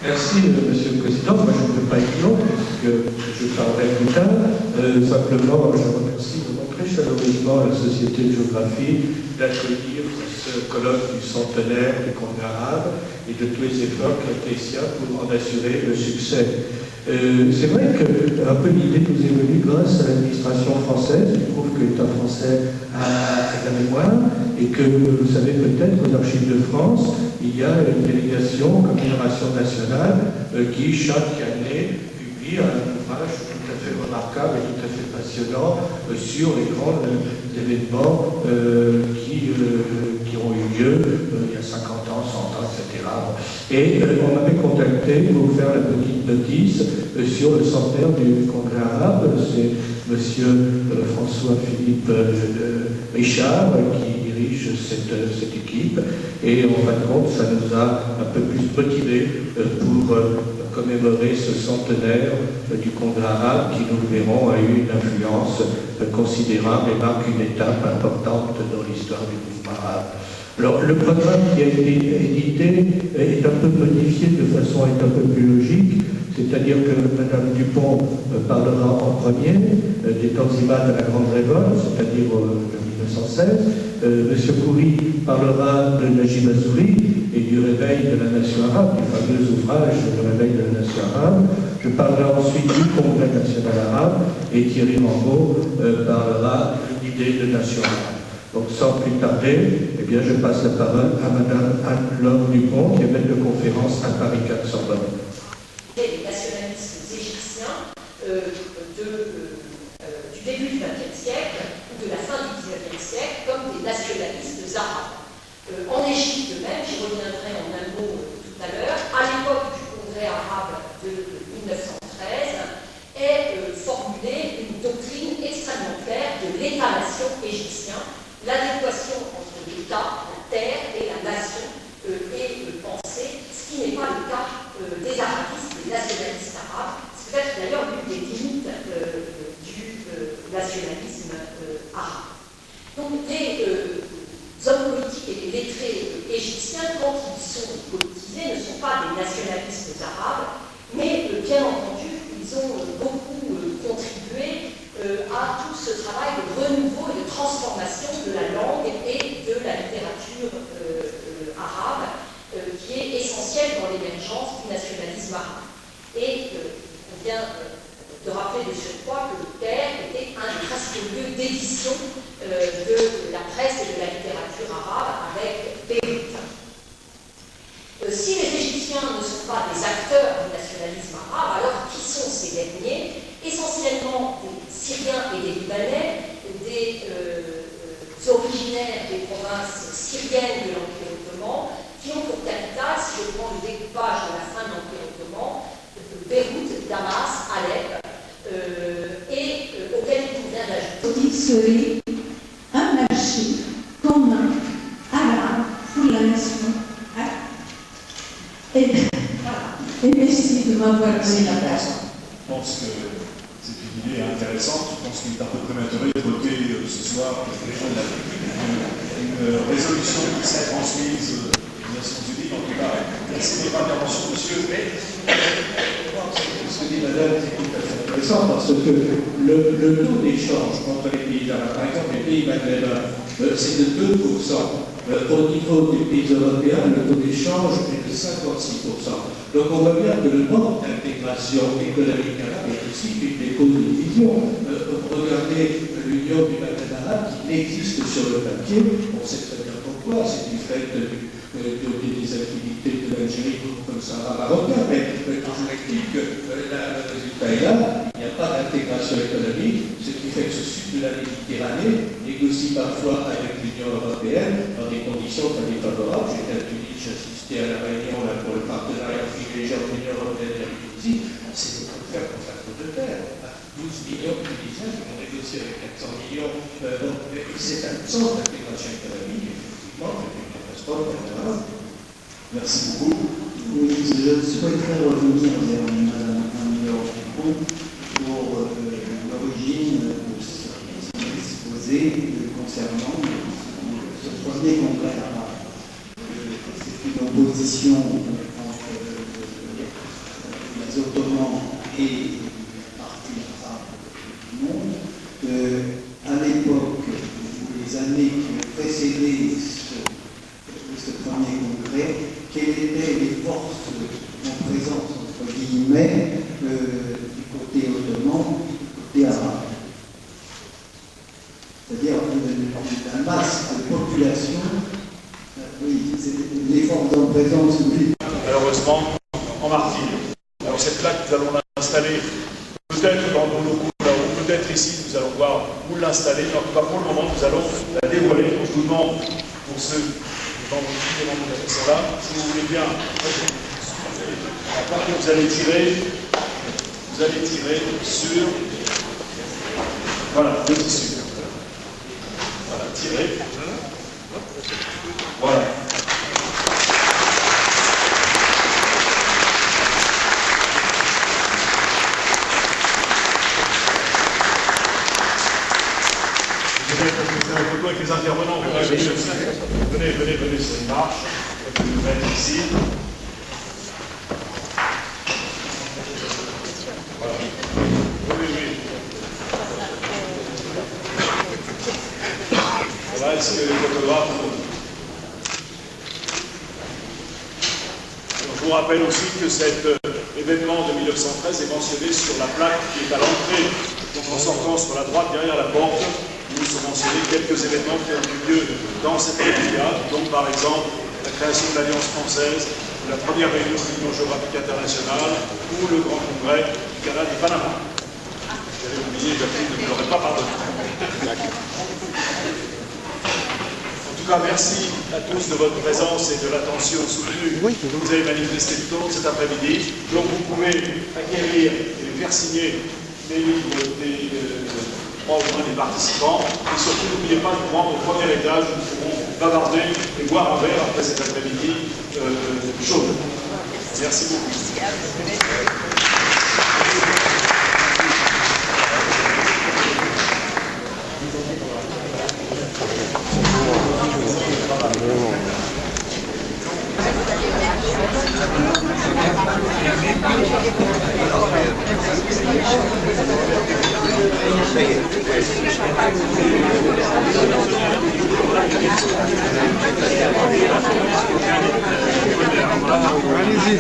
Merci, Monsieur le Président. Moi, je ne veux pas être long, puisque je parlerai plus tard. Simplement, je remercie de très chaleureusement la Société de géographie d'accueillir ce colloque du centenaire du Congrès arabe et de tous les efforts qui ont été siens pour en assurer le succès. C'est vrai qu'un peu l'idée nous est venue grâce à l'administration française. Je trouve que l'État français a la mémoire et que, vous savez peut-être, aux Archives de France, il y a une délégation, commémoration nationale, qui chaque année publie un ouvrage tout à fait remarquable et tout à fait passionnant sur les grands événements qui ont eu lieu il y a 50 ans, 100 ans, etc. Et on m'avait contacté pour faire la petite notice sur le centenaire du Congrès arabe. C'est M. François-Philippe Richard qui dirige cette équipe. Et en fin de compte, ça nous a un peu plus motivés pour commémorer ce centenaire du Congrès arabe qui, nous le verrons, a eu une influence considérable et marque une étape importante dans l'histoire du mouvement arabe. Alors, le programme qui a été édité est un peu modifié de façon à être un peu plus logique, c'est-à-dire que Mme Dupont parlera en premier des Tanzimat de la Grande Révolte, c'est-à-dire de 1916. M. Khoury parlera de Najib Azouri et du réveil de la nation arabe, du fameux ouvrage Le réveil de la nation arabe. Je parlerai ensuite du Congrès national arabe et Thierry Rambaud parlera de l'idée de nation arabe. Donc sans plus tarder, eh bien, je passe la parole à Mme Anne-Laure Dupont, qui est maître de conférence à Paris 4 Sorbonne. Les nationalistes égyptiens du début du XXe siècle ou de la fin du XIXe siècle comme des nationalistes arabes. En Égypte même, j'y reviendrai en un mot tout à l'heure, à l'époque du Congrès arabe de 1913, est formulée une doctrine extrêmement claire de l'État-nation égyptien, l'adéquation entre l'État, la terre et la nation est pensée, ce qui n'est pas le cas des arabistes, des nationalistes arabes. C'est peut-être d'ailleurs l'une des limites du nationalisme arabe. Donc les hommes politiques et les lettrés égyptiens, quand ils sont politisés, ne sont pas des nationalistes arabes, mais bien entendu, ils ont beaucoup contribué à tout ce travail de renouveau et de transformation de la langue et de la littérature arabe, qui est essentielle dans l'émergence du nationalisme arabe. Et on vient de rappeler de surcroît que le Caire était un des presque lieux d'édition de la presse et de la littérature arabe avec Beyrouth. Si les Égyptiens ne sont pas des acteurs du nationalisme arabe, alors qui sont ces derniers? Essentiellement des Syriens et des Libanais, des originaires des provinces syriennes de l'Empire ottoman, qui ont pour capitale, si je prends le découpage de la fin de l'Empire ottoman, Beyrouth, Damas, Alep, et auquel il convient d'ajouter. Il serait un marché commun arabe pour la nation arabe. Et merci de m'avoir donné la place. Je pense que c'est une idée intéressante. Je pense qu'il est un peu prématuré de voter ce soir une résolution qui serait transmise aux Nations Unies. En tout cas, merci de votre intervention, monsieur. Ce que dit madame, c'est tout à fait intéressant parce que le taux d'échange entre les pays arabes, par exemple les pays maghrébins, c'est de 2%. Au niveau des pays européens, le taux d'échange est de 56%. Donc on voit bien que le manque d'intégration économique arabe est aussi une des causes de division. Regardez l'Union du Maghreb arabe qui n'existe sur le papier, on sait très bien pourquoi, c'est du fait des activités de l'Algérie comme Sahara marocain, mais toujours est-il que le résultat est là, il n'y a pas d'intégration économique, ce qui fait que ce sud de la Méditerranée négocie parfois avec l'Union européenne dans des conditions très défavorables. J'étais à Tunis, j'ai assisté à la réunion là, pour le partenariat privilégié entre l'Union européenne et la Tunisie. C'est de faire contre la faute de terre. 12 millions de Tunisiens qui vont négocier avec 400 millions. C'est un sens d'intégration économique, effectivement, c'est une catastrophe. Merci beaucoup. Oui, je souhaiterais revenir vers Mme Anne-Laure Dupont pour l'origine de ce exposé concernant ce premier congrès arabe. C'est une opposition entre les Ottomans et une partie arabe du monde. À l'époque, les années qui ont précédé ce premier congrès, quelles étaient les forces en présence, entre guillemets, du côté ottoman et du côté arabe? C'est-à-dire la masse de population, oui, c'est les forces en présence, oui. Malheureusement, en martyr. Alors cette plaque, nous allons l'installer peut-être dans nos locaux là-haut, peut-être ici, nous allons voir où l'installer, mais en tout cas pour le moment, nous allons la dévoiler. Donc je vous demande, pour ceux qui sont là, si vous voulez bien, la plaque que vous allez tirer sur, voilà, le tissu. Voilà, tirer. Voilà. Avec les intervenants, venez, c'est une marche, je vais vous mettre ici. Voilà. Oui. Voilà, est-ce que les photographes... Je vous rappelle aussi que cet événement de 1913 est mentionné sur la plaque qui est à l'entrée, donc en sortant sur la droite derrière la porte. Nous sont mentionnés quelques événements qui ont eu lieu dans cette période, donc par exemple la création de l'Alliance française, la première réunion de l'Union géographique internationale ou le grand congrès du canal du Panama. J'avais oublié, Jacqueline ne me l'aurait pas pardonné. En tout cas, merci à tous de votre présence et de l'attention soutenue que vous avez manifestée tout au long de cet après-midi. Donc vous pouvez acquérir et faire signer les livres des au moins des participants, et surtout n'oubliez pas de nous rendre au premier étage où nous pourrons bavarder et boire un verre après cet après-midi chaud. Merci beaucoup. Allez-y.